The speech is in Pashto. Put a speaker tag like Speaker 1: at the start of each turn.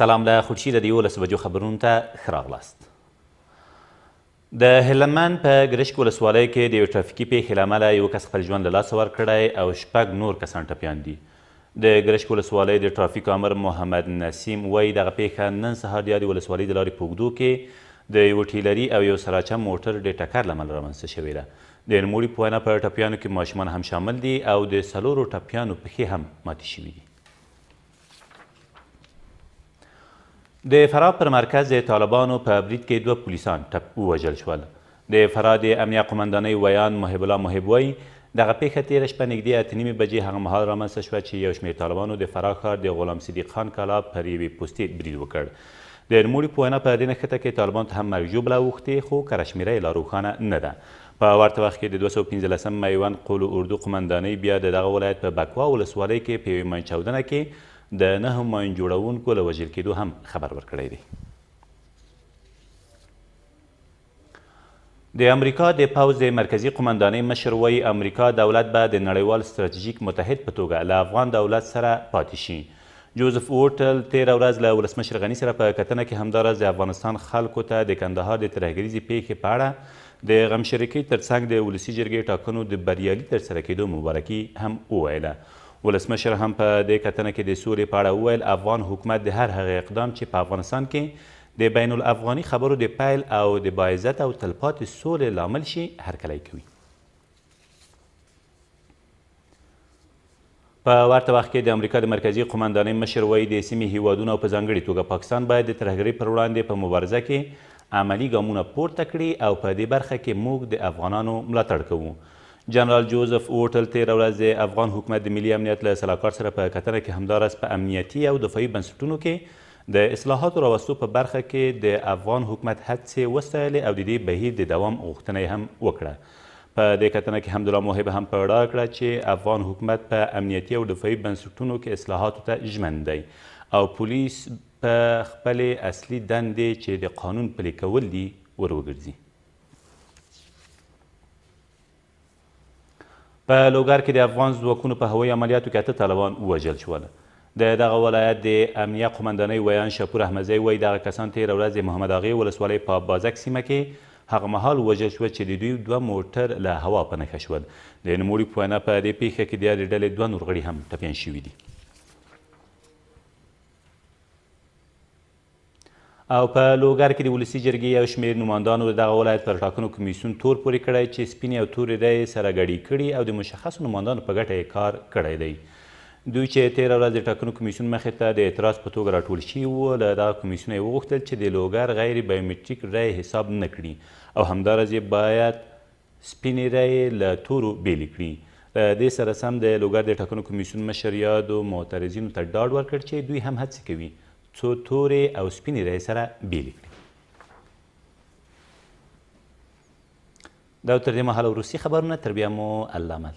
Speaker 1: سلام له خورشید د 11 بجو خبرونو ته ښه راغلاست. د هلمند په ګرشک ولسوالۍ کې د یو ټرافیکي پیښې له امله یو کس خپل ژوند له لاسه ورکړی او 6 نور کسان ټپیان دي. د ګرشک ولسوالۍ د ټرافیک آمر محمد نسیم وایي دغه پیښه نن سهار د یادې ولسوالۍ د لارې په اوږدو کې د یو ټیلري او یو سراچه موټر د ټکر له امله رامنځته شوې ده. د نوموړي په وینا په ټپیانو کې ماشومان هم شامل دي او د 4 ټپیانو پښې هم ماتې شوي دي. د فراه پر مرکز د طالبانو په برید کې 2 پولیسان ووژل شول. د فراه د امنیه قمندانۍ ویان محب الله محب وایي دغه پیښه تېره شپه نږدې 8:30 بجې هغه مهال رامنځته شوه چې یو شمېر طالبانو د فراه ښار د غلام صدیق خان کلا پر یوې پوستې برید وکړ. د نوموړي په وینا په دې نښته کې طالبانو ته هم مرګ ژوبله اوښتې خو کره شمېره یې لا روښانه نه ده. په ورته وخت کې د 215 میوند قول اردو قمندانۍ بیا د دغه ولایت په بکوا ولسوالۍ کې په یوې ماین چاودنه کې د 9 ماین جوړونکو له وژل کېدو هم خبر ورکړی دی. د امریکا د پوځ د مرکزي قمندانۍ مشر وایي امریکا دولت به د نړیوال ستراتیژیک متحد په توګه له افغان دولت سره پاتې شي. جوزف ووټل تېره ورځ له ولسمشر غني سره په کتنه کې همداراز د افغانستان خلکو ته د کندهار د ترهګریزې پیښې په اړه د غمشریکۍ ترڅنګ د ولسي جرګې ټاکنو د بریالي ترسره کېدو مبارکي هم وویله. ولسمشر هم په دې کتنه کې د سولې په اړه وویل افغان حکومت د هر هغه اقدام چې په افغانستان کې د بین الافغاني خبرو د پیل او د باعزت او تلپاتې سولې لامل شي هرکلی کوي. په ورته وخت کې د امریکا د مرکزي قمندانۍ مشر وایي د سیمې هیوادونه او په ځانګړې توګه پاکستان باید د ترهګرۍ پر وړاندې په مبارزه کې عملي ګامونه پورته کړي او په دې برخه کې موږ د افغانانو ملاتړ کوو. جنرال جوزف ووټل تېره ورځ د افغان حکومت د ملي امنیت له سلاکار سره په کتنه کې همداراز په امنیتي او دفاعي بنسټونو کې د اصلاحاتو راوستو په برخه کې د افغان حکومت هڅې وستایلې او د دې بهیر د دوام غوښتنه یې هم وکړه. په دې کتنه کې حمدالله محب هم په ډاډ کړه چې افغان حکومت په امنیتي او دفاعي بنسټونو کې اصلاحاتو ته ژمن دی او پولیس په خپلې اصلي دندې چې د قانون پلي کول دي ور وګرځي. په لوګر کې د افغان ځواکونو په هوایي عملیاتو کې 8 طالبان ووژل شول. د دغه ولایت د امنیه قمندانۍ ویان شاپور احمدزی وایي دغه کسان تېره ورځ د محمد اغې ولسوالۍ په بازک سیمه کې هغه مهال ووژل شول چې د دوی 2 موټر له هوا په نښه شول. د نوموړي په وینا په دې پیښه کې د یادې ډلې 2 نور غړي هم ټپیان شوي دي. او په لوګر کې د ولسي جرګې یو شمېر نمایندانو د دغه ولایت پر ټاکنو کمیسیون تور پورې کړی چې سپینې او تورې رایې سره ګډې کړي او د مشخصو نمایندانو په ګټه یې کار کړی دی. دوی چې تېره ورځ د ټاکنو کمیسیون مخې ته د اعتراض په توګه راټول شوي وو له دغه کمیسیونه یې وغوښتل چې د لوګر غیر بایومټریک رایې حساب نه کړي او همداراز یې باید سپینې رایې له تورو بېلې کړي. له دې سره سم د لوګر د ټاکنو کمیسیون مشر یادو معترضینو ته ډاډ ورکړ چې دوی هم هڅې کوي څو تورې او سپینې رایې سره بېلې کړي. دا تر دې مهاله وروستي خبرونه، تر بیا مو الله مل.